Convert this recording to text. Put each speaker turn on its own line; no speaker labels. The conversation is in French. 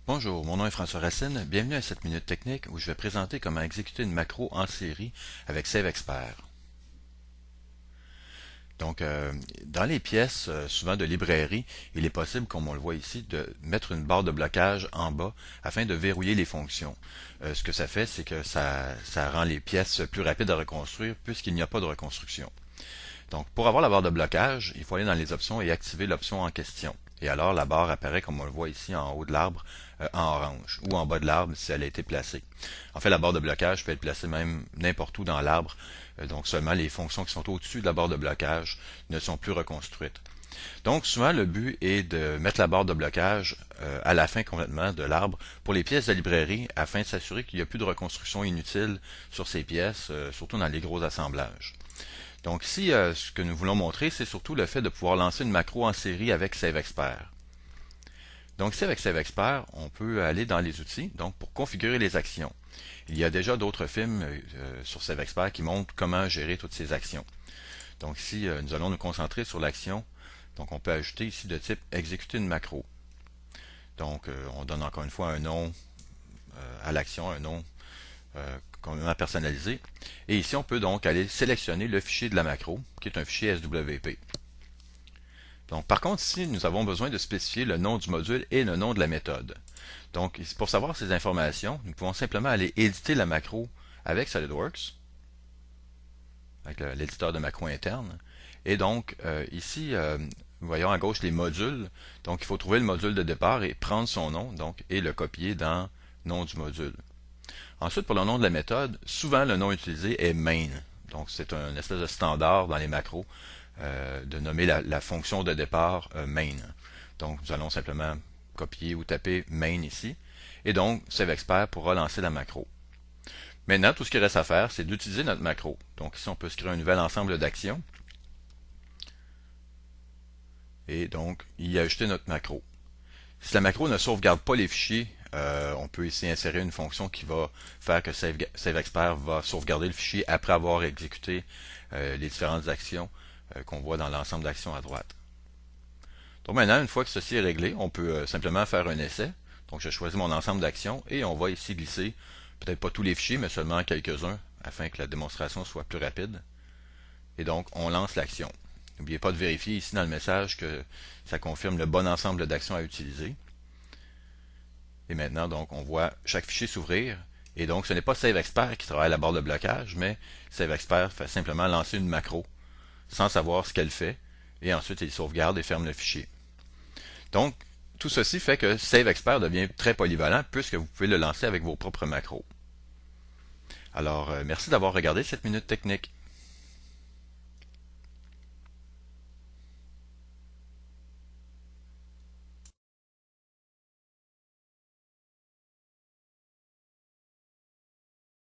Bonjour, mon nom est François Racine. Bienvenue à cette minute technique où je vais présenter comment exécuter une macro en série avec SaveExpert. Donc, dans les pièces, souvent de librairie, il est possible, comme on le voit ici, de mettre une barre de blocage en bas afin de verrouiller les fonctions. Ce que ça fait, c'est que ça rend les pièces plus rapides à reconstruire puisqu'il n'y a pas de reconstruction. Donc, pour avoir la barre de blocage, il faut aller dans les options et activer l'option en question. Et alors, la barre apparaît comme on le voit ici en haut de l'arbre en orange ou en bas de l'arbre si elle a été placée. En fait, la barre de blocage peut être placée même n'importe où dans l'arbre. Donc, seulement les fonctions qui sont au-dessus de la barre de blocage ne sont plus reconstruites. Donc, souvent, le but est de mettre la barre de blocage à la fin complètement de l'arbre pour les pièces de librairie afin de s'assurer qu'il n'y a plus de reconstruction inutile sur ces pièces, surtout dans les gros assemblages. Donc ici, ce que nous voulons montrer, c'est surtout le fait de pouvoir lancer une macro en série avec SaveExpert. Donc ici, avec SaveExpert, on peut aller dans les outils, donc pour configurer les actions. Il y a déjà d'autres films sur SaveExpert qui montrent comment gérer toutes ces actions. Donc ici, nous allons nous concentrer sur l'action. Donc on peut ajouter ici de type exécuter une macro. Donc on donne encore une fois un nom à l'action, un nom complètement personnalisé. Et ici, on peut donc aller sélectionner le fichier de la macro, qui est un fichier SWP. Donc, par contre, ici, nous avons besoin de spécifier le nom du module et le nom de la méthode. Donc, pour savoir ces informations, nous pouvons simplement aller éditer la macro avec SolidWorks, avec l'éditeur de macro interne. Et donc, ici, nous voyons à gauche les modules. Donc, il faut trouver le module de départ et prendre son nom, donc, et le copier dans nom du module. Ensuite, pour le nom de la méthode, souvent le nom utilisé est main. Donc, c'est un espèce de standard dans les macros de nommer la fonction de départ main. Donc, nous allons simplement copier ou taper main ici. Et donc, SaveExpert pourra lancer la macro. Maintenant, tout ce qu'il reste à faire, c'est d'utiliser notre macro. Donc, ici, on peut se créer un nouvel ensemble d'actions. Et donc, y ajouter notre macro. Si la macro ne sauvegarde pas les fichiers, on peut ici insérer une fonction qui va faire que SaveExpert va sauvegarder le fichier après avoir exécuté les différentes actions qu'on voit dans l'ensemble d'actions à droite. Donc maintenant, une fois que ceci est réglé, on peut simplement faire un essai. Donc je choisis mon ensemble d'actions et on va ici glisser, peut-être pas tous les fichiers, mais seulement quelques-uns, afin que la démonstration soit plus rapide. Et donc, on lance l'action. N'oubliez pas de vérifier ici dans le message que ça confirme le bon ensemble d'actions à utiliser. Et maintenant, donc, on voit chaque fichier s'ouvrir. Et donc, ce n'est pas SaveExpert qui travaille à la barre de blocage, mais SaveExpert fait simplement lancer une macro sans savoir ce qu'elle fait. Et ensuite, il sauvegarde et ferme le fichier. Donc, tout ceci fait que SaveExpert devient très polyvalent puisque vous pouvez le lancer avec vos propres macros. Alors, merci d'avoir regardé cette minute technique.